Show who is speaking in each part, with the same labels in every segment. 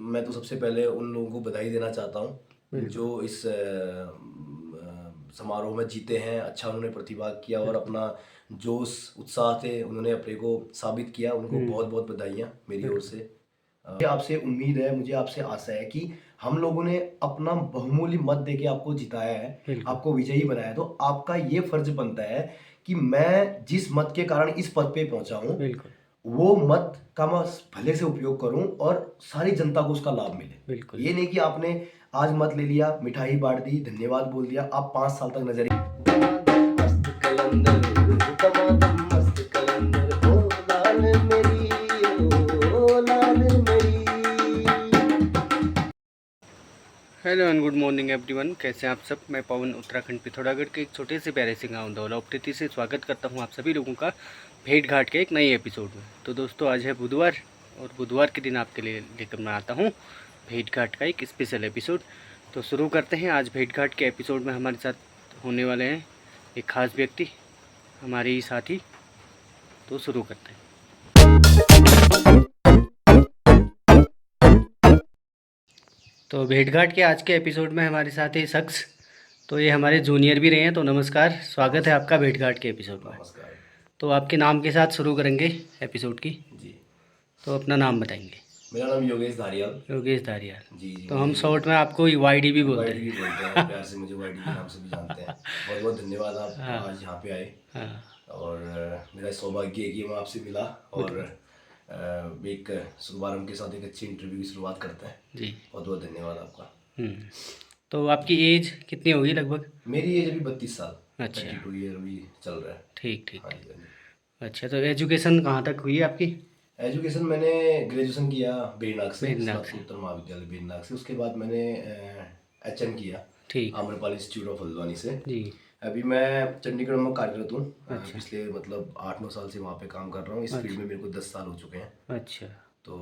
Speaker 1: मैं तो सबसे पहले उन लोगों को बधाई देना चाहता हूँ
Speaker 2: बिल्कुल।
Speaker 1: जो इस समारोह में जीते हैं। अच्छा उन्होंने प्रतिभाग किया और
Speaker 2: बिल्कुल।
Speaker 1: अपना जोश उत्साह से उन्होंने अपने को साबित किया। उनको
Speaker 2: हुँ।
Speaker 1: बहुत बहुत बधाइयाँ मेरी ओर
Speaker 2: बिल्कुल।
Speaker 1: से। मुझे आपसे उम्मीद है, मुझे आपसे आशा है कि हम लोगों ने अपना बहुमूल्य मत देके आपको जिताया है,
Speaker 2: बिल्कुल।
Speaker 1: आपको विजयी बनाया है। तो आपका ये फर्ज बनता है कि मैं जिस मत के कारण इस पद पे पहुंचा हूँ,
Speaker 2: बिल्कुल।
Speaker 1: वो मत का मैं भले से उपयोग करूं और सारी जनता को उसका लाभ मिले।
Speaker 2: बिल्कुल।
Speaker 1: ये नहीं कि आपने आज मत ले लिया, मिठाई बांट दी, धन्यवाद बोल दिया, आप 5 साल तक नजर मस्त कलंदर दमादम मस्त कलंदर ओ लाल मेरी, ओ लाल मेरी।
Speaker 2: Hello and good morning everyone, कैसे हैं आप सब। मैं पवन उत्तराखंड पिथौरागढ़ के एक छोटे से प्यारे से गांव धौलाउप्टी से स्वागत करता हूं आप सभी लोगों का भेंट घाट के एक नए एपिसोड में। तो दोस्तों, आज है बुधवार और बुधवार के दिन आपके लिए लेकर मैं आता हूं भेंट घाट का एक स्पेशल एपिसोड। तो शुरू करते हैं। आज भेंट घाट के एपिसोड में हमारे साथ होने वाले हैं एक खास व्यक्ति, हमारे ही साथी। तो शुरू करते हैं। तो भेंट घाट के आज के एपिसोड में हमारे साथ ये शख्स, तो ये हमारे जूनियर भी रहे हैं। तो नमस्कार, स्वागत है आपका भेंट घाट के एपिसोड में।
Speaker 1: नमस्कार
Speaker 2: तो आपके नाम के साथ शुरू करेंगे एपिसोड की।
Speaker 1: जी।
Speaker 2: तो अपना नाम बताएंगे।
Speaker 1: मेरा नाम योगेश धारियाल।
Speaker 2: योगेश धारियाल।
Speaker 1: जी जी,
Speaker 2: तो हम
Speaker 1: मुझे
Speaker 2: शॉर्ट में आपको वाईडी भी बोलते
Speaker 1: वाईडी भी बोलते हैं,
Speaker 2: हैं।
Speaker 1: प्यार से मुझे वाईडी के नाम से भी जानते हैं। बहुत बहुत धन्यवाद, आप
Speaker 2: हाँ।
Speaker 1: आज यहाँ पे आए।
Speaker 2: हाँ।
Speaker 1: और मेरा सौभाग्य है कि मैं आपसे मिला और
Speaker 2: बिल्कुल।
Speaker 1: एक शुभारंभ के साथ एक अच्छी इंटरव्यू की शुरुआत करते हैं।
Speaker 2: जी।
Speaker 1: बहुत बहुत धन्यवाद आपका।
Speaker 2: हम्म। तो आपकी एज कितनी होगी लगभग?
Speaker 1: मेरी एज अभी 32 साल,
Speaker 2: अच्छा।
Speaker 1: 32 ईयर अभी चल रहा है।
Speaker 2: ठीक ठीक
Speaker 1: हाँ
Speaker 2: ठीक।
Speaker 1: जी हाँ जी।
Speaker 2: अच्छा, तो एजुकेशन कहाँ तक हुई है आपकी?
Speaker 1: एजुकेशन मैंने ग्रेजुएशन किया बेरनाग से,
Speaker 2: मेघनाथ से।
Speaker 1: स्नातकोत्तर महाविद्यालय बेरनाग से। उसके बाद मैंने HM किया
Speaker 2: ठीक।
Speaker 1: आम्रपाली इंस्टीट्यूट ऑफ हल्द्वानी से।
Speaker 2: जी।
Speaker 1: अभी मैं चंडीगढ़ में कार्यरत हूँ।
Speaker 2: अच्छा।
Speaker 1: पिछले मतलब 8-9 साल से वहाँ पे काम कर रहा हूँ। इस फील्ड
Speaker 2: अच्छा।
Speaker 1: में मेरे को 10 साल हो चुके हैं।
Speaker 2: अच्छा।
Speaker 1: तो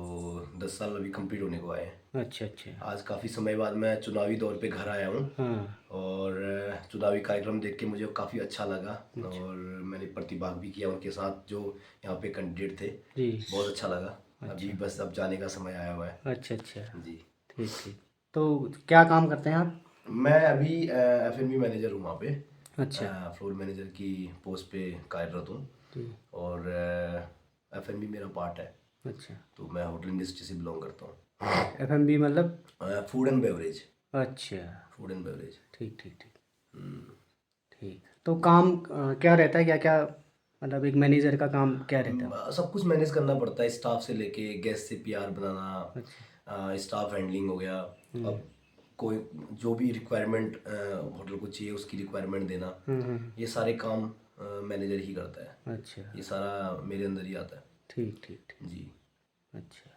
Speaker 1: 10 साल अभी कंप्लीट होने को आए हैं।
Speaker 2: अच्छा। अच्छा।
Speaker 1: आज काफ़ी समय बाद मैं चुनावी दौर पे घर आया हूँ
Speaker 2: हाँ।
Speaker 1: और चुनावी कार्यक्रम देख के मुझे काफ़ी अच्छा लगा।
Speaker 2: अच्छा।
Speaker 1: और मैंने प्रतिभाग भी किया उनके साथ जो यहाँ पे कैंडिडेट थे।
Speaker 2: जी।
Speaker 1: बहुत अच्छा लगा। अभी
Speaker 2: अच्छा।
Speaker 1: बस अब जाने का समय आया हुआ है।
Speaker 2: अच्छा। अच्छा।
Speaker 1: जी।
Speaker 2: ठीक ठीक। तो क्या काम करते हैं आप?
Speaker 1: मैं अभी F&B मैनेजर हूँ वहाँ पे।
Speaker 2: अच्छा।
Speaker 1: फ्लोर मैनेजर की पोस्ट पे कार्यरत हूँ।
Speaker 2: जी।
Speaker 1: और F&B मेरा पार्ट है।
Speaker 2: अच्छा।
Speaker 1: तो मैं होटल इंडस्ट्री से बिलोंग करता
Speaker 2: एफएमबी मतलब?
Speaker 1: हूँ। Food and beverage.
Speaker 2: अच्छा।
Speaker 1: Food and beverage.
Speaker 2: ठीक ठीक ठीक। ठीक। तो काम क्या रहता है, क्या क्या मतलब एक मैनेजर का काम क्या रहता है?
Speaker 1: सब कुछ मैनेज करना पड़ता है, स्टाफ से लेके गेस्ट से प्यार
Speaker 2: अच्छा।
Speaker 1: बनाना, स्टाफ हैंडलिंग हो गया। अब कोई जो भी रिक्वायरमेंट होटल को चाहिए उसकी रिक्वायरमेंट देना, ये सारे काम मैनेजर ही करता है।
Speaker 2: अच्छा।
Speaker 1: ये सारा मेरे अंदर ही आता है।
Speaker 2: ठीक ठीक ठीक।
Speaker 1: जी।
Speaker 2: अच्छा,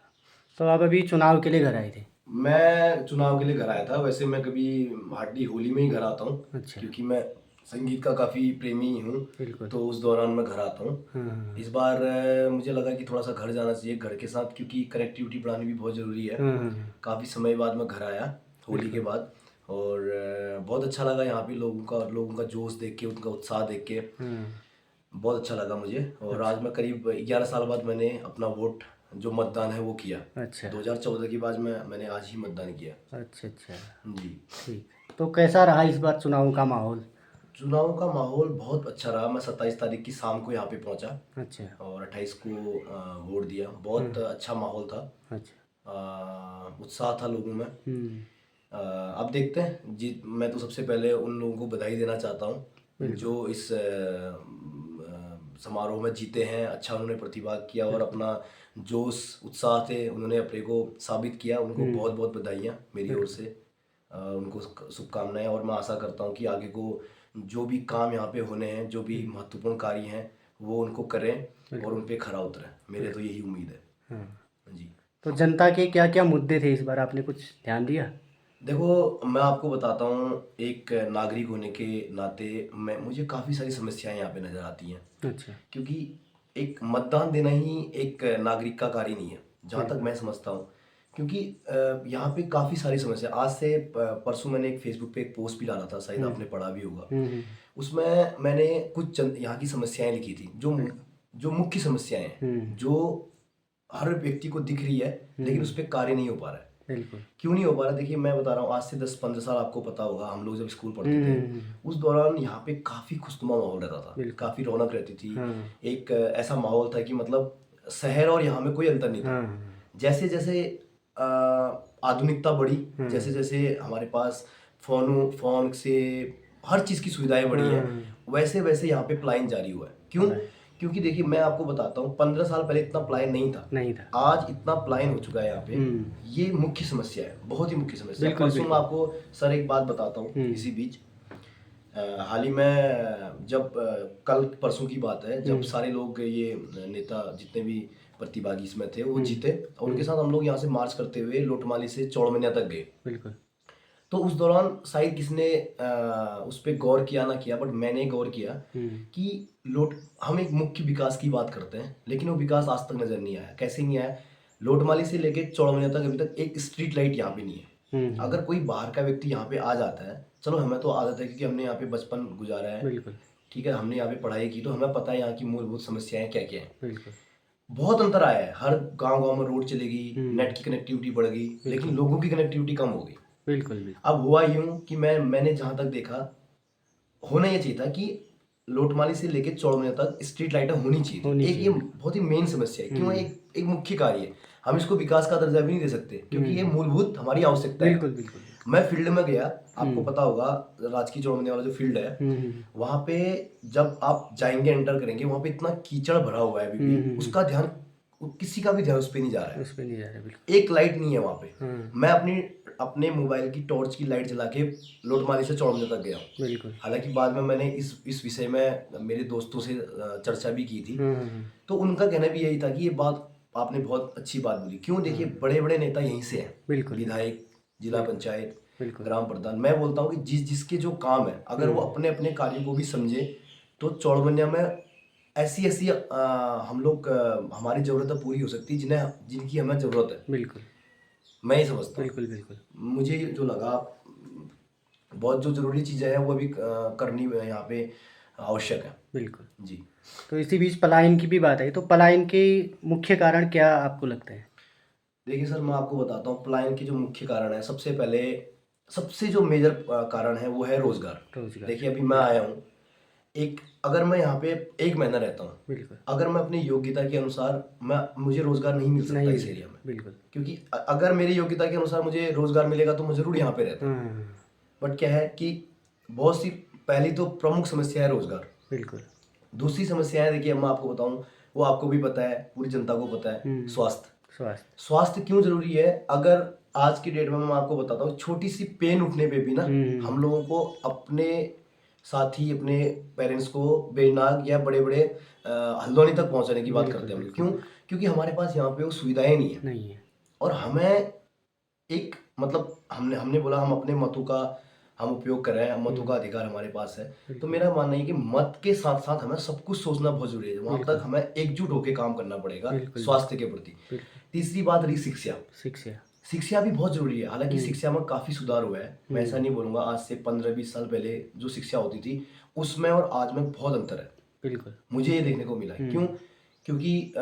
Speaker 2: तो आप अभी चुनाव के लिए घर आए थे?
Speaker 1: मैं चुनाव के लिए घर आया था। वैसे मैं कभी हार्डली होली में ही घर आता हूँ,
Speaker 2: अच्छा।
Speaker 1: क्योंकि मैं संगीत का काफ़ी प्रेमी हूँ।
Speaker 2: बिल्कुल।
Speaker 1: तो उस दौरान मैं घर आता हूँ।
Speaker 2: हाँ हाँ
Speaker 1: इस बार मुझे लगा कि थोड़ा सा घर जाना चाहिए घर के साथ, क्योंकि कनेक्टिविटी बढ़ानी भी बहुत ज़रूरी है।
Speaker 2: हाँ हाँ हाँ।
Speaker 1: काफ़ी समय बाद मैं घर आया होली के
Speaker 2: बिल्कुल।
Speaker 1: बाद। और बहुत अच्छा लगा यहाँ पे लोगों का जोश देख के, उनका उत्साह देख के
Speaker 2: हाँ।
Speaker 1: बहुत अच्छा लगा मुझे। और
Speaker 2: अच्छा।
Speaker 1: आज मैं करीब 11 साल बाद मैंने अपना वोट, जो मतदान है वो किया।
Speaker 2: अच्छा।
Speaker 1: 2014 के बाद मैंने आज ही मतदान किया।
Speaker 2: अच्छा। अच्छा।
Speaker 1: जी।
Speaker 2: ठीक। तो कैसा रहा इस बार चुनाव का माहौल?
Speaker 1: चुनाव का माहौल बहुत अच्छा रहा। मैं 27 तारीख की शाम को यहाँ पे पहुँचा
Speaker 2: अच्छा।
Speaker 1: और 28 को वोट दिया। बहुत अच्छा माहौल था।
Speaker 2: अच्छा।
Speaker 1: उत्साह था लोगों में।
Speaker 2: हम्म।
Speaker 1: अब देखते हैं जी। मैं तो सबसे पहले उन लोगों को बधाई देना चाहता हूँ
Speaker 2: बिल्कुल।
Speaker 1: जो इस समारोह में जीते हैं। अच्छा उन्होंने प्रतिभाग किया और
Speaker 2: बिल्कुल।
Speaker 1: अपना जोश उत्साह से उन्होंने अपने को साबित किया। उनको बहुत
Speaker 2: हम्म।
Speaker 1: बहुत बधाइयाँ मेरी ओर
Speaker 2: बिल्कुल।
Speaker 1: से। उनको शुभकामनाएं। और मैं आशा करता हूँ कि आगे को जो भी काम यहाँ पे होने हैं, जो भी महत्वपूर्ण कार्य हैं, वो उनको करें और
Speaker 2: बिल्कुल।
Speaker 1: उन पे खरा उतरें। मेरे तो
Speaker 2: बिल्कुल।
Speaker 1: यही उम्मीद है।
Speaker 2: हाँ।
Speaker 1: जी।
Speaker 2: तो जनता के क्या क्या मुद्दे थे इस बार, आपने कुछ ध्यान दिया?
Speaker 1: देखो, मैं आपको बताता हूँ, एक नागरिक होने के नाते मुझे काफ़ी सारी समस्याएं यहाँ पे नज़र आती हैं।
Speaker 2: अच्छा।
Speaker 1: क्योंकि एक मतदान देना ही एक नागरिक का कार्य नहीं है, जहाँ तक
Speaker 2: बिल्कुल।
Speaker 1: मैं समझता हूँ। क्योंकि यहाँ पे काफ़ी सारी समस्या। आज से परसों मैंने एक फेसबुक पे एक पोस्ट भी डाला था, शायद
Speaker 2: हम्म।
Speaker 1: आपने पढ़ा भी होगा।
Speaker 2: हम्म।
Speaker 1: उसमें मैंने कुछ चंद यहाँ की समस्याएं लिखी थी, जो
Speaker 2: बिल्कुल।
Speaker 1: जो मुख्य समस्याएं हैं,
Speaker 2: हम्म।
Speaker 1: जो हर व्यक्ति को दिख रही है लेकिन उस पर कार्य नहीं हो पा रहा है।
Speaker 2: बिल्कुल।
Speaker 1: क्यों नहीं हो पा रहा? देखिए मैं बता रहा हूँ, आज से 10-15 साल आपको पता होगा, हम लोग जब स्कूल पढ़ते थे उस दौरान यहाँ पे काफ़ी खुशनुमा माहौल रहता था,
Speaker 2: बिल्कुल।
Speaker 1: काफ़ी रौनक रहती थी।
Speaker 2: हाँ,
Speaker 1: एक ऐसा माहौल था कि मतलब शहर और यहाँ में कोई अंतर नहीं था।
Speaker 2: हाँ,
Speaker 1: जैसे जैसे अ, आधुनिकता बढ़ी,
Speaker 2: हाँ,
Speaker 1: जैसे जैसे हमारे पास फ़ोन से हर चीज़ की सुविधाएं बढ़ी है,
Speaker 2: हाँ,
Speaker 1: वैसे वैसे यहाँ पे पलायन जारी हुआ है। क्यों?
Speaker 2: राइट,
Speaker 1: क्योंकि देखिए मैं आपको बताता हूँ, 15 साल पहले इतना पलायन नहीं था,
Speaker 2: नहीं था।
Speaker 1: आज इतना पलायन हो चुका है यहाँ पे।
Speaker 2: हुँ,
Speaker 1: ये मुख्य समस्या है, बहुत ही मुख्य समस्या है।
Speaker 2: बिल्कुल,
Speaker 1: परसों मैं
Speaker 2: बिल्कुल।
Speaker 1: आपको सर एक बात बताता हूँ
Speaker 2: हुँ,
Speaker 1: इसी बीच। हाल ही में जब कल परसों की बात है, जब
Speaker 2: हुँ,
Speaker 1: सारे लोग ये नेता जितने भी प्रतिभागी इसमें थे वो
Speaker 2: हुँ,
Speaker 1: जीते, और उनके
Speaker 2: हुँ,
Speaker 1: साथ हम लोग यहाँ से मार्च करते हुए लोटमाली से चौड़मनिया तक गए।
Speaker 2: बिल्कुल।
Speaker 1: तो उस दौरान शायद किसने उस पे गौर किया ना किया, बट मैंने गौर किया
Speaker 2: हुँ,
Speaker 1: कि लोट हम एक मुख्य विकास की बात करते हैं, लेकिन वो विकास आज तक नजर नहीं आया। कैसे नहीं आया? लोटमाली से लेके चौड़मनिया तक अभी तक एक स्ट्रीट लाइट यहाँ पे नहीं है।
Speaker 2: हुँ, हुँ,
Speaker 1: अगर कोई बाहर का व्यक्ति यहाँ पे आ जाता है, चलो हमें तो आदत है क्योंकि हमने यहाँ पे बचपन गुजारा है,
Speaker 2: बिल्कुल,
Speaker 1: ठीक है, हमने यहाँ पे पढ़ाई की, तो हमें पता है यहाँ की मूलभूत समस्याएं क्या क्या हैं।
Speaker 2: बिल्कुल।
Speaker 1: बहुत अंतर आया है, हर गांव गांव में रोड चलेगी,
Speaker 2: हुँ,
Speaker 1: नेट की कनेक्टिविटी बढ़ गई, लेकिन
Speaker 2: बिल्कुल,
Speaker 1: लोगों की कनेक्टिविटी कम हो गई।
Speaker 2: बिल्कुल, बिल्कुल।
Speaker 1: अब हुआ यूं कि मैंने जहां तक देखा, होना ये चाहिए था कि लोटमाली से लेके चौड़मनिया तक स्ट्रीट लाइटें होनी चाहिए
Speaker 2: होनी
Speaker 1: थी। एक ये
Speaker 2: चाहिए।
Speaker 1: बहुत ही मेन समस्या है, क्यों?
Speaker 2: हुँ,
Speaker 1: एक एक मुख्य कार्य है। हम इसको विकास का दर्जा भी नहीं दे सकते क्योंकि ये
Speaker 2: हुँ,
Speaker 1: मूलभूत हमारी आवश्यकता है।
Speaker 2: बिल्कुल, बिल्कुल, बिल्कुल।
Speaker 1: मैं फील्ड में गया, आपको
Speaker 2: हुँ,
Speaker 1: पता होगा, राजकीय चौड़मनिया वाला जो फील्ड है,
Speaker 2: हुँ, हुँ,
Speaker 1: वहां पे जब आप जाएंगे, एंटर करेंगे, वहां पे इतना कीचड़ भरा हुआ है अभी
Speaker 2: हुँ,
Speaker 1: भी,
Speaker 2: हुँ, हुँ,
Speaker 1: उसका ध्यान, किसी का भी ध्यान उस पर नहीं जा रहा है।
Speaker 2: उस पे नहीं जा रहा, बिल्कुल।
Speaker 1: एक लाइट नहीं है वहां पे।
Speaker 2: हाँ,
Speaker 1: मैं अपनी अपने मोबाइल की टॉर्च की लाइट जला के लोटमाली से चौड़मनिया तक गया हूँ।
Speaker 2: बिल्कुल।
Speaker 1: हालांकि बाद में मैंने इस विषय में मेरे दोस्तों से चर्चा भी की थी,
Speaker 2: हाँ, हाँ, हाँ,
Speaker 1: तो उनका कहना भी यही था कि ये बात आपने बहुत अच्छी बात बोली। क्यों? देखिए
Speaker 2: हाँ,
Speaker 1: बड़े बड़े नेता यहीं से हैं,
Speaker 2: बिल्कुल, बिल्कुल,
Speaker 1: विधायक, जिला
Speaker 2: बिल्कुल,
Speaker 1: पंचायत,
Speaker 2: बिल्कुल।
Speaker 1: ग्राम प्रधान। मैं बोलता हूँ कि जिसके जो काम है, अगर वो
Speaker 2: हुँ,
Speaker 1: अपने अपने कार्यों को भी समझे, तो चौड़मनिया में ऐसी ऐसी हम लोग हमारी ज़रूरतें पूरी हो सकती है जिनकी हमें ज़रूरत है।
Speaker 2: बिल्कुल,
Speaker 1: मैं ये समझता हूँ।
Speaker 2: बिल्कुल, बिल्कुल,
Speaker 1: मुझे जो लगा, बहुत जो ज़रूरी चीज़ें हैं वो अभी करनी यहाँ पे आवश्यक है।
Speaker 2: बिल्कुल।
Speaker 1: जी।
Speaker 2: तो इसी बीच पलायन की भी बात आई, तो पलायन के मुख्य कारण क्या आपको लगते हैं?
Speaker 1: देखिए सर, मैं आपको बताता हूँ पलायन के जो मुख्य कारण है, सबसे पहले सबसे जो मेजर कारण है वो है रोज़गार।
Speaker 2: रोज़गार,
Speaker 1: देखिए अभी मैं
Speaker 2: बिल्कुल,
Speaker 1: आया हूँ, एक अगर मैं यहाँ पे 1 महीना रहता हूँ,
Speaker 2: बिल्कुल।
Speaker 1: अगर मैं अपनी योग्यता के अनुसार, मैं मुझे रोज़गार नहीं मिल सकता
Speaker 2: नहीं
Speaker 1: इस
Speaker 2: मिलेगा,
Speaker 1: एरिया में,
Speaker 2: बिल्कुल।
Speaker 1: क्योंकि अगर मेरी योग्यता के अनुसार मुझे रोज़गार मिलेगा तो मैं ज़रूर यहाँ पे रहता।
Speaker 2: हाँ,
Speaker 1: बट क्या है कि बहुत सी, पहली तो प्रमुख समस्या है रोज़गार।
Speaker 2: बिल्कुल।
Speaker 1: दूसरी समस्या है, देखिए मैं आपको बताऊँ, वो आपको भी पता है, पूरी जनता को पता है,
Speaker 2: हुँ,
Speaker 1: स्वास्थ्य।
Speaker 2: स्वास्थ्य।
Speaker 1: स्वास्थ्य क्यों ज़रूरी है? अगर आज की डेट में मैं आपको बताता हूँ, छोटी-सी पेन उठने पे भी ना,
Speaker 2: हुँ,
Speaker 1: हम लोगों को अपने साथी, अपने पेरेंट्स को बेनाग या बड़े-बड़े हल्द्वानी तक पहुँचाने की बात
Speaker 2: बिल्कुल,
Speaker 1: करते हैं हम लोग।
Speaker 2: बिल्कुल,
Speaker 1: क्यों?
Speaker 2: बिल्कुल।
Speaker 1: क्योंकि हमारे पास यहाँ पे वो सुविधाएँ नहीं हैं,
Speaker 2: नहीं है,
Speaker 1: और हमें एक मतलब हमने हमने बोला हम अपने मतों का हम उपयोग कर रहे हैं, मतों का
Speaker 2: हुँ,
Speaker 1: अधिकार हमारे पास है। तो
Speaker 2: बिल्कुल,
Speaker 1: मेरा मानना है कि मत के साथ-साथ हमें सब कुछ सोचना बहुत ज़रूरी है। वहाँ तक
Speaker 2: बिल्कुल,
Speaker 1: हमें एकजुट होके काम करना पड़ेगा
Speaker 2: बिल्कुल,
Speaker 1: स्वास्थ्य के प्रति।
Speaker 2: बिल्कुल।
Speaker 1: तीसरी बात रही शिक्षा।
Speaker 2: शिक्षा।
Speaker 1: शिक्षा भी बहुत ज़रूरी है। हालाँकि
Speaker 2: हुँ,
Speaker 1: शिक्षा में काफ़ी सुधार हुआ है। मैं ऐसा
Speaker 2: हुँ,
Speaker 1: नहीं बोलूँगा, आज से 15-20 साल पहले जो शिक्षा होती थी, उसमें और आज में बहुत अंतर है।
Speaker 2: बिल्कुल।
Speaker 1: मुझे ये देखने को मिला है।
Speaker 2: हुँ,
Speaker 1: क्यों? क्योंकि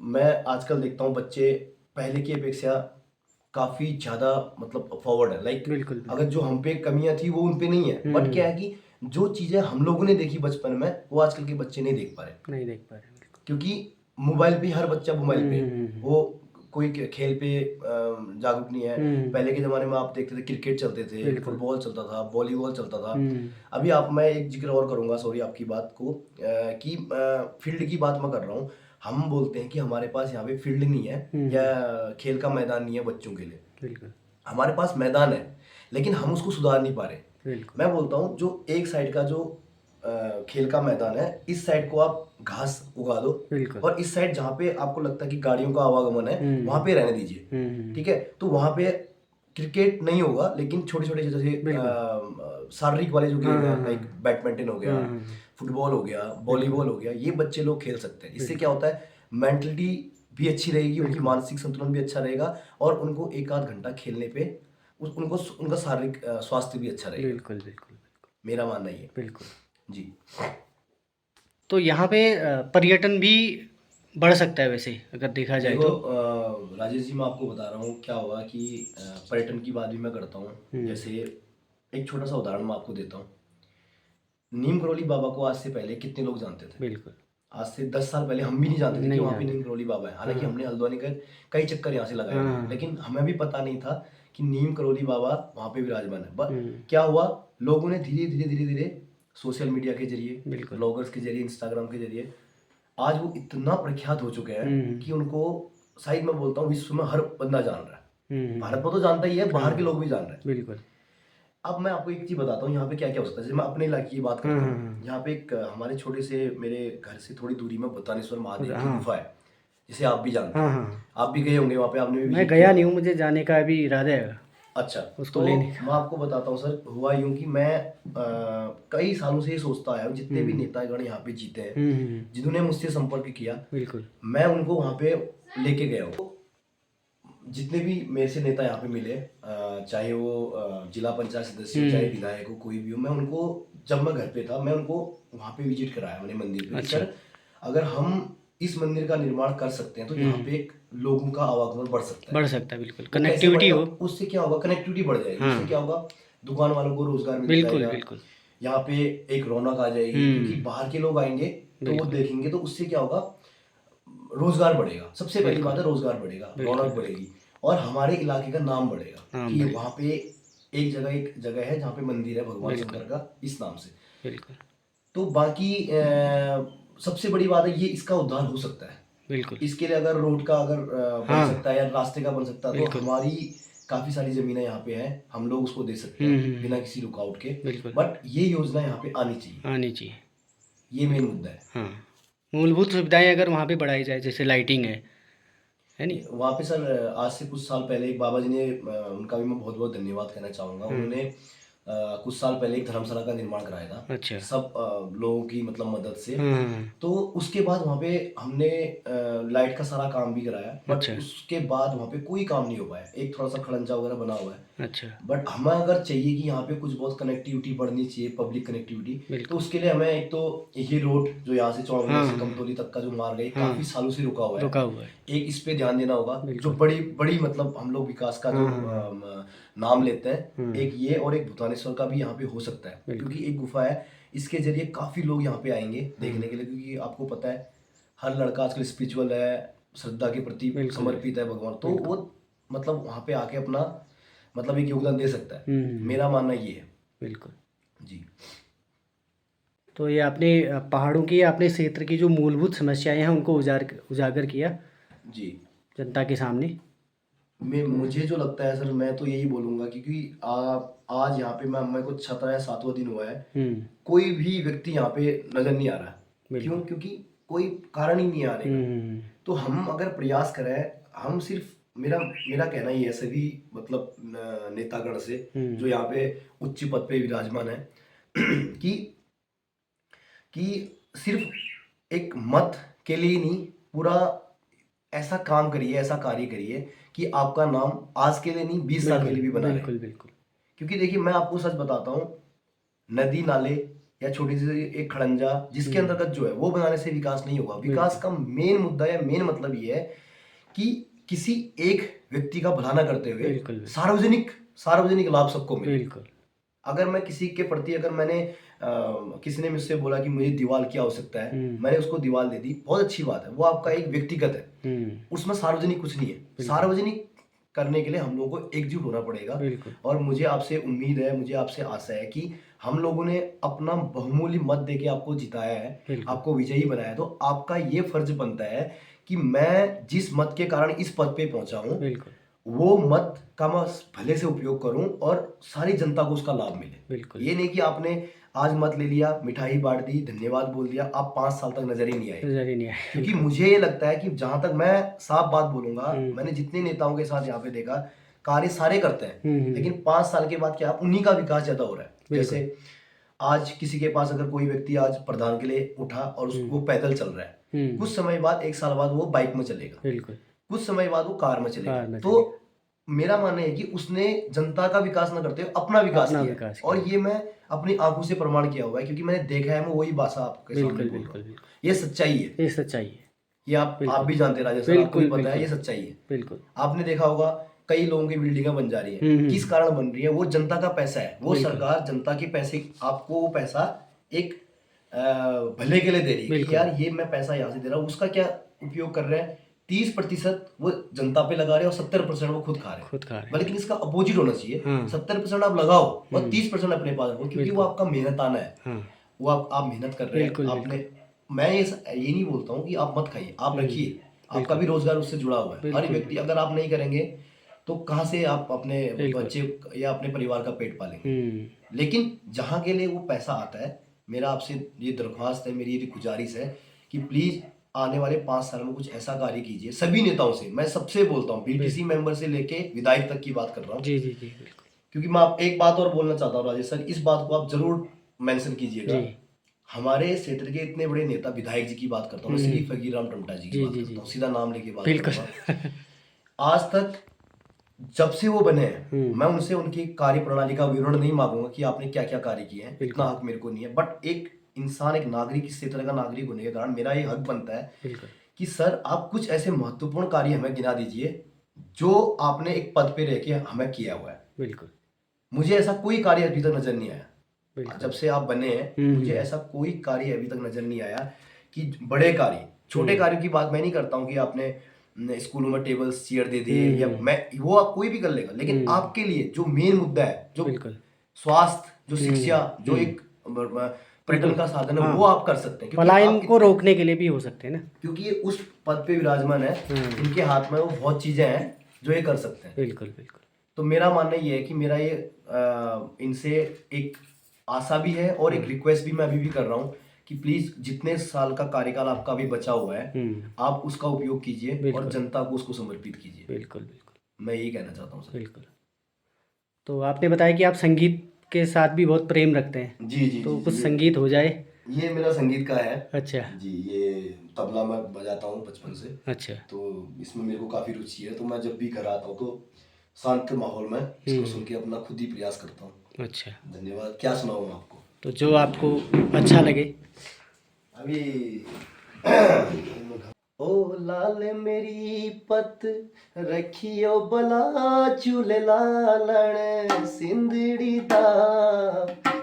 Speaker 1: मैं आजकल देखता हूँ बच्चे पहले की अपेक्षा काफ़ी ज़्यादा मतलब फॉरवर्ड है। लाइक
Speaker 2: बिल्कुल,
Speaker 1: अगर
Speaker 2: बिल्कुल।
Speaker 1: जो हम पे कमियाँ थी वो उन पे नहीं है। बट क्या
Speaker 2: हुँ,
Speaker 1: है कि जो चीज़ें हम लोगों ने देखी बचपन में, वो आजकल के बच्चे नहीं देख पा रहे।
Speaker 2: नहीं देख पा रहे, बिल्कुल।
Speaker 1: क्योंकि मोबाइल पे हर बच्चा
Speaker 2: हुँ,
Speaker 1: मोबाइल पे,
Speaker 2: हुँ, हुँ, हुँ।
Speaker 1: वो कोई खेल पे जागरूक नहीं है।
Speaker 2: हुँ,
Speaker 1: पहले के ज़माने में आप देखते थे क्रिकेट चलते थे,
Speaker 2: बिल्कुल।
Speaker 1: फुटबॉल चलता था, वॉलीबॉल चलता था।
Speaker 2: हुँ,
Speaker 1: अभी आप मैं एक ज़िक्र और करूँगा, सॉरी आपकी बात को, कि फ़ील्ड की बात मैं कर रहा हूँ। हम बोलते हैं कि हमारे पास यहाँ पे फ़ील्ड नहीं है
Speaker 2: हुँ,
Speaker 1: या
Speaker 2: हुँ,
Speaker 1: खेल का मैदान नहीं है बच्चों के लिए।
Speaker 2: बिल्कुल,
Speaker 1: हमारे पास मैदान है, लेकिन हम उसको सुधार नहीं पा रहे।
Speaker 2: बिल्कुल,
Speaker 1: मैं बोलता हूँ जो एक साइड का जो खेल का मैदान है, इस साइड को आप घास उगा दो,
Speaker 2: बिल्कुल।
Speaker 1: और इस साइड जहाँ पे आपको लगता है कि गाड़ियों का आवागमन है,
Speaker 2: हुँ,
Speaker 1: वहाँ पे रहने दीजिए।
Speaker 2: हुँ, हुँ,
Speaker 1: ठीक है? तो वहाँ पे क्रिकेट नहीं होगा, लेकिन छोटे-छोटे जैसे
Speaker 2: बिल्कुल।
Speaker 1: शारीरिक वाले जो
Speaker 2: हाँ,
Speaker 1: गेम
Speaker 2: हाँ,
Speaker 1: है, लाइक
Speaker 2: हाँ।
Speaker 1: बैडमिंटन हो
Speaker 2: हाँ,
Speaker 1: गया,
Speaker 2: हाँ, हाँ।
Speaker 1: फुटबॉल हो गया,
Speaker 2: बिल्कुल,
Speaker 1: वॉलीबॉल हो गया, ये बच्चे लोग खेल सकते हैं। इससे क्या
Speaker 2: बिल्कुल,
Speaker 1: होता है, मेंटलिटी भी अच्छी रहेगी, उनकी
Speaker 2: बिल्कुल,
Speaker 1: मानसिक संतुलन भी अच्छा रहेगा, और उनको 1 आध घंटा खेलने पे उनको उनका शारीरिक स्वास्थ्य भी अच्छा रहेगा।
Speaker 2: बिल्कुल, बिल्कुल,
Speaker 1: मेरा मानना ये है।
Speaker 2: बिल्कुल।
Speaker 1: जी।
Speaker 2: तो यहाँ पे पर्यटन भी बढ़ सकता है वैसे अगर देखा जाए
Speaker 1: देखो
Speaker 2: तो।
Speaker 1: राजेश जी, मैं आपको बता रहा हूँ क्या हुआ कि पर्यटन की बात भी मैं करता हूँ। जैसे एक छोटा सा उदाहरण मैं आपको देता हूँ। नीम करोली बाबा को आज से पहले कितने लोग जानते थे?
Speaker 2: बिल्कुल
Speaker 1: आज से 10 साल पहले हम भी नहीं जानते थे कि
Speaker 2: नहीं
Speaker 1: वहाँ पे
Speaker 2: जानते।
Speaker 1: नीम करोली बाबा है। हालांकि
Speaker 2: हाँ
Speaker 1: हमने हल्द्वानी का कई चक्कर यहाँ से लगाए हुए हैं,
Speaker 2: हाँ
Speaker 1: लेकिन हमें भी पता नहीं था कि नीम करोली बाबा वहाँ पे विराजमान है। बट
Speaker 2: हम्म,
Speaker 1: क्या हुआ, लोगों ने धीरे धीरे धीरे धीरे सोशल मीडिया के जरिए,
Speaker 2: बिल्कुल
Speaker 1: ब्लॉगर्स के जरिए, इंस्टाग्राम के जरिए आज वो इतना प्रख्यात हो चुके हैं कि उनको शायद मैं बोलता हूँ विश्व में हर बंदा जान रहा है। भारत में तो जानता ही है, बाहर के लोग भी जान रहे हैं।
Speaker 2: बिल्कुल।
Speaker 1: अब मैं आपको एक चीज बताता हूँ यहाँ पे क्या क्या हो सकता है। जैसे मैं अपने इलाके की बात करता हूँ, यहाँ पे एक हमारे छोटे से मेरे घर से थोड़ी दूरी में भूतानेश्वर महादेव की गुफा है, जिसे आप भी जानते
Speaker 2: हाँ
Speaker 1: हैं।
Speaker 2: हाँ
Speaker 1: आप भी गए होंगे वहाँ पे, आपने भी
Speaker 2: मैं
Speaker 1: विजिट
Speaker 2: गया
Speaker 1: किया
Speaker 2: नहीं हूँ,
Speaker 1: होगा।
Speaker 2: मुझे जाने का अभी इरादा है
Speaker 1: अच्छा,
Speaker 2: उसको
Speaker 1: तो
Speaker 2: लेने का।
Speaker 1: मैं आपको बताता हूँ सर, हुआ यूं कि मैं कई सालों से ये सोचता आया हूँ, जितने भी नेतागण यहाँ पे जीते हैं, जिन्होंने मुझसे संपर्क किया,
Speaker 2: बिल्कुल
Speaker 1: मैं उनको वहाँ पे लेके गया हूँ। जितने भी मेरे से नेता यहाँ पे मिले, चाहे वो जिला पंचायत सदस्य हो, चाहे विधायक हो, कोई भी हो, मैं उनको जब मैं घर पे था मैं उनको वहाँ पे विजिट कराया मैंने मंदिर पे।
Speaker 2: अच्छा।
Speaker 1: सर अगर हम इस मंदिर का निर्माण कर सकते हैं तो यहाँ पे एक लोगों का आवागमन बढ़ सकता है।
Speaker 2: बढ़ सकता है बिल्कुल,
Speaker 1: वो कैसे
Speaker 2: कनेक्टिविटी
Speaker 1: बढ़ेगा?
Speaker 2: हो।
Speaker 1: उससे क्या होगा, कनेक्टिविटी बढ़ जाएगी। उससे क्या होगा, दुकान वालों को रोजगार मिल
Speaker 2: बिल्कुल
Speaker 1: जाएगा,
Speaker 2: बिल्कुल
Speaker 1: यहाँ पे एक रौनक आ जाएगी, क्योंकि बाहर के लोग आएंगे तो वो
Speaker 2: बिल्कुल
Speaker 1: देखेंगे, तो उससे क्या होगा, रोजगार बढ़ेगा। सबसे पहली बात
Speaker 2: बिल्कुल
Speaker 1: है, रोजगार बढ़ेगा,
Speaker 2: बिल्कुल
Speaker 1: रौनक बढ़ेगी, और हमारे इलाके का नाम बढ़ेगा
Speaker 2: हाँ
Speaker 1: कि
Speaker 2: बढ़े
Speaker 1: वहाँ पे एक जगह है जहाँ पे मंदिर है भगवान
Speaker 2: बिल्कुल
Speaker 1: शंकर का, इस नाम से।
Speaker 2: बिल्कुल
Speaker 1: तो बाकी सबसे बड़ी बात है ये, इसका उद्धार हो सकता है।
Speaker 2: बिल्कुल
Speaker 1: इसके लिए अगर रोड का अगर बन सकता है या रास्ते का बन सकता है, तो
Speaker 2: बिल्कुल
Speaker 1: हमारी काफी सारी जमीनें यहाँ पे हैं, हम लोग उसको दे सकते हैं बिना किसी रुकावट के।
Speaker 2: बिल्कुल
Speaker 1: बट ये योजना यहाँ पे आनी चाहिए,
Speaker 2: आनी चाहिए।
Speaker 1: ये मेन मुद्दा है।
Speaker 2: हाँ, मूलभूत सुविधाएं अगर वहाँ पे बढ़ाई जाए, जैसे लाइटिंग है नहीं।
Speaker 1: वहाँ पे सर आज से कुछ साल पहले एक बाबा जी ने, उनका भी मैं बहुत बहुत धन्यवाद कहना चाहूँगा। उन्होंने कुछ साल पहले एक धर्मशाला का निर्माण कराया था,
Speaker 2: अच्छा
Speaker 1: सब लोगों की मतलब मदद से।
Speaker 2: हाँ
Speaker 1: तो उसके बाद वहाँ पे हमने लाइट का सारा काम भी कराया, बट
Speaker 2: अच्छा
Speaker 1: उसके बाद वहाँ पे कोई काम नहीं हो पाया। एक थोड़ा सा खड़ंजा वगैरह बना हुआ है,
Speaker 2: अच्छा
Speaker 1: बट हमें अगर चाहिए कि यहाँ पे कुछ बहुत कनेक्टिविटी बढ़नी चाहिए, पब्लिक कनेक्टिविटी, तो
Speaker 2: बिल्कुल
Speaker 1: उसके लिए हमें एक तो ये रोड जो यहाँ से चौड़गढ़ से
Speaker 2: हाँ
Speaker 1: कमतौली तक का जो मार्ग है,
Speaker 2: हाँ
Speaker 1: काफी सालों से रुका हुआ है।
Speaker 2: रुका हुआ है
Speaker 1: एक इस पे ध्यान देना होगा, जो
Speaker 2: बिल्कुल
Speaker 1: बड़ी बड़ी मतलब हम लोग विकास का जो नाम लेते हैं, एक ये और एक भूतानेश्वर का भी यहाँ पे हो सकता है,
Speaker 2: बिल्कुल
Speaker 1: क्योंकि एक गुफा है, इसके जरिए काफी लोग यहाँ पे आएंगे देखने के लिए। क्योंकि आपको पता है हर लड़का आजकल स्पिरिचुअल है, श्रद्धा के प्रति
Speaker 2: बिल्कुल
Speaker 1: समर्पित है भगवान, तो वो मतलब वहाँ पे आके अपना मतलब एक योगदान दे सकता है। मेरा मानना ये है
Speaker 2: बिल्कुल।
Speaker 1: जी।
Speaker 2: तो ये आपने पहाड़ों की, आपने क्षेत्र की जो मूलभूत समस्याएं हैं उनको उजागर किया
Speaker 1: जी,
Speaker 2: जनता के सामने।
Speaker 1: मुझे जो लगता है सर, मैं तो यही बोलूंगा, क्योंकि आज यहाँ पे मैं मेरे को 6वां या 7वां दिन हुआ है, कोई भी व्यक्ति यहाँ पे नजर नहीं आ रहा। क्यों? क्योंकि कोई कारण ही नहीं आने का। तो हम अगर प्रयास करें, हम सिर्फ मेरा मेरा कहना ही है सभी मतलब नेतागण से जो यहाँ पे उच्च पद पे विराजमान है कि सिर्फ एक मत के लिए नहीं, पूरा ऐसा काम करिए, ऐसा कार्य करिए कि आपका नाम आज के लिए नहीं 20 साल के लिए भी बना रहे।
Speaker 2: बिल्कुल बिल्कुल।
Speaker 1: क्योंकि देखिए मैं आपको सच बताता हूँ, नदी नाले या छोटी सी एक खड़ंजा जिसके अंतर्गत जो है वो बनाने से विकास नहीं होगा। विकास का मेन मुद्दा या मेन मतलब ये है कि किसी एक व्यक्ति का भला न करते हुए सार्वजनिक लाभ सबको मिले।
Speaker 2: बिल्कुल
Speaker 1: अगर मैं किसी के प्रति, अगर मैंने किसी ने मुझसे बोला कि मुझे दीवार की आवश्यकता है, मैंने उसको दीवार दे दी, बहुत अच्छी बात है, वो आपका एक व्यक्तिगत है, उसमें सार्वजनिक कुछ नहीं है। सार्वजनिक करने के लिए हम लोगों को एकजुट होना पड़ेगा। और मुझे आपसे उम्मीद है, मुझे आपसे आशा है कि हम लोगों ने अपना बहुमूल्य मत देके आपको जिताया है, आपको विजयी बनाया है, तो आपका ये फर्ज बनता है कि मैं जिस मत के कारण इस पद पे पहुंचा हूँ, वो मत का मैं भले से उपयोग करूं और सारी जनता को उसका लाभ मिले। ये नहीं कि आपने आज मत ले लिया, मिठाई बांट दी, धन्यवाद बोल दिया, आप 5 साल तक नजर ही नहीं आए। क्योंकि मुझे ये लगता है कि जहां तक मैं साफ बात बोलूंगा, मैंने जितने नेताओं के साथ यहाँ पे देखा, कार्य सारे करते हैं, लेकिन 5 साल के बाद क्या उन्हीं का विकास ज्यादा हो रहा है। जैसे आज किसी के पास अगर कोई व्यक्ति आज प्रधान के लिए उठा और वो पैदल चल रहा है, कुछ समय बाद, 1 साल बाद वो बाइक में चलेगा, कुछ समय बाद वो कार में चलेगा। तो मेरा मानना है कि उसने जनता का विकास न करते हुए अपना विकास किया, और ये मैं अपनी आंखों से प्रमाण किया हुआ है, क्योंकि मैंने देखा है, मैं वही भाषा आपके सामने बोल रहा हूं। ये सच्चाई है,
Speaker 2: ये सच्चाई है।
Speaker 1: ये आप भी जानते हैं राजेश सर, आपको भी पता है, ये सच्चाई है।
Speaker 2: बिल्कुल।
Speaker 1: आपने देखा होगा कई लोगों की बिल्डिंगें बन जा रही है, किस कारण बन रही है? वो जनता का पैसा है, वो सरकार जनता के पैसे, आपको वो पैसा एक भले के लिए दे रही है कि यार ये मैं पैसा यहाँ से दे रहा हूँ, उसका क्या उपयोग कर रहे हैं? 30% वो जनता पे लगा रहे हैं और 70% वो खुद खा रहे हैं। बल्कि इसका अपोजिट होना चाहिए, 70% आप लगाओ और 30% अपने पास रखो, क्योंकि वो आपका मेहनताना है। वो आप मेहनत कर रहे हैं, आपने, मैं ये नहीं बोलता हूँ कि आप मत खाइए, आप रखिए, आपका भी रोजगार उससे जुड़ा हुआ है। हर व्यक्ति, अगर आप नहीं करेंगे तो कहाँ से आप अपने बच्चे या अपने परिवार का पेट पालेंगे? लेकिन जहाँ के लिए वो पैसा आता है, मेरा आपसे ये दरख्वास्त है, मेरी ये गुजारिश है कि प्लीज आने वाले 5 साल में कुछ ऐसा कार्य कीजिए। सभी नेताओं से, मैं सबसे बोलता हूँ, बीटीसी मेंबर से लेके विधायक तक की बात कर रहा हूँ। जी जी जी, बिल्कुल। क्योंकि मैं आप एक बात और बोलना चाहता हूँ राजेश सर, इस बात को आप जरूर मेंशन कीजिएगा। हमारे क्षेत्र के इतने बड़े नेता, विधायक जी की बात करता हूँ, श्री फकीर राम टमटा जी की बात करता हूँ, सीधा नाम लेके बात करूंगा। आज तक जब से वो बने हैं, मैं उनसे उनकी कार्य प्रणाली का विवरण नहीं मांगूंगा कि आपने क्या क्या कार्य किए हैं, इतना हक मेरे को नहीं है। बट एक इंसान, एक नागरिक, इस क्षेत्र का नागरिक होने के कारण मेरा ये हक बनता है कि सर आप कुछ ऐसे महत्वपूर्ण कार्य हमें गिना दीजिए जो आपने एक पद पे रह के हमें किया हुआ है। बिल्कुल, मुझे ऐसा कोई कार्य अभी तक नजर नहीं आया। जब से आप बने हैं, मुझे ऐसा कोई कार्य अभी तक नजर नहीं आया कि बड़े कार्य, छोटे कार्यों की बात मैं नहीं करता हूँ कि आपने स्कूलों में टेबल्स चेयर दे दिए, या मैं, वो आप कोई भी कर लेगा, लेकिन आपके लिए जो मेन मुद्दा है, जो स्वास्थ्य, जो शिक्षा, जो एक पर्यटन का साधन है, वो आप कर सकते हैं। पलायन को रोकने के लिए भी हो सकते हैं ना, क्योंकि ये उस पद पे विराजमान है, इनके हाथ में वो बहुत चीजें हैं जो ये कर सकते हैं। बिल्कुल बिल्कुल। तो मेरा मानना ये है कि मेरा ये इनसे एक आशा भी है और एक रिक्वेस्ट भी मैं अभी भी कर रहा हूँ कि प्लीज जितने साल का कार्यकाल आपका अभी बचा हुआ है, आप उसका उपयोग कीजिए और जनता को उसको समर्पित कीजिए। बिल्कुल बिल्कुल, मैं यही कहना चाहता हूँ सर। बिल्कुल। तो आपने बताया कि आप संगीत के साथ भी बहुत प्रेम रखते हैं। जी जी। तो कुछ संगीत हो जाए। ये मेरा संगीत का है। अच्छा जी, ये तबला मैं बजाता हूँ बचपन से। अच्छा। तो इसमें मेरे को काफी रुचि है, तो मैं जब भी घर आता हूँ तो शांत माहौल में इसको सुन के अपना खुद ही प्रयास करता हूँ। अच्छा, धन्यवाद। क्या सुनाऊँ मैं आपको? तो जो आपको अच्छा लगे अभी। ओ लाल मेरी पत रखियो बला चूले लालण सिंधड़ी दा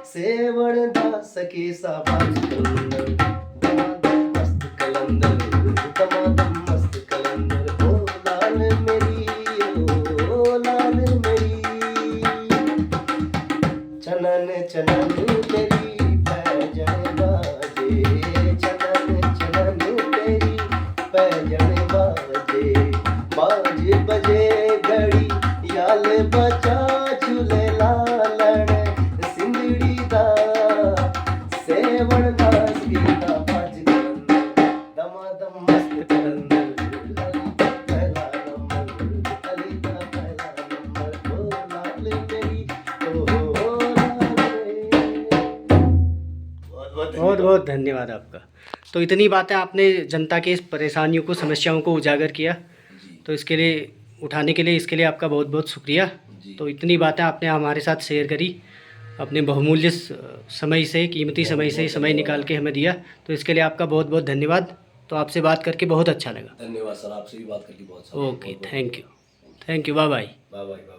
Speaker 1: सेवण दा सके साबाज कलंदर मस्त कलंदर दमादम मस्त कलंदर। ओ लाल मेरी, ओ लाल मेरी, चनन चनन तेरी पैजन बाजे, चनन चनन तेरी पैजन बाजे, बाज बजे घड़ी याल बचा झूले लालण सिंधड़ी दा सेवण दा सीता बाज कलंदर दमादम मस्त कलंदर पहला नंबर अली दा पहला नंबर। ओ लाल मेरी, बहुत बहुत धन्यवाद आपका। तो इतनी बातें आपने जनता के इस परेशानियों को, समस्याओं को उजागर किया, तो इसके लिए, उठाने के लिए, इसके लिए आपका बहुत बहुत शुक्रिया। तो इतनी बातें आपने हमारे साथ शेयर करी, अपने बहुमूल्य समय से, कीमती समय से समय निकाल के हमें दिया, तो इसके लिए आपका बहुत बहुत धन्यवाद। तो आपसे बात करके बहुत अच्छा लगा। धन्यवाद सर, आपसे भी बात करके बहुत अच्छा। Okay, thank you, bye bye. Bye bye.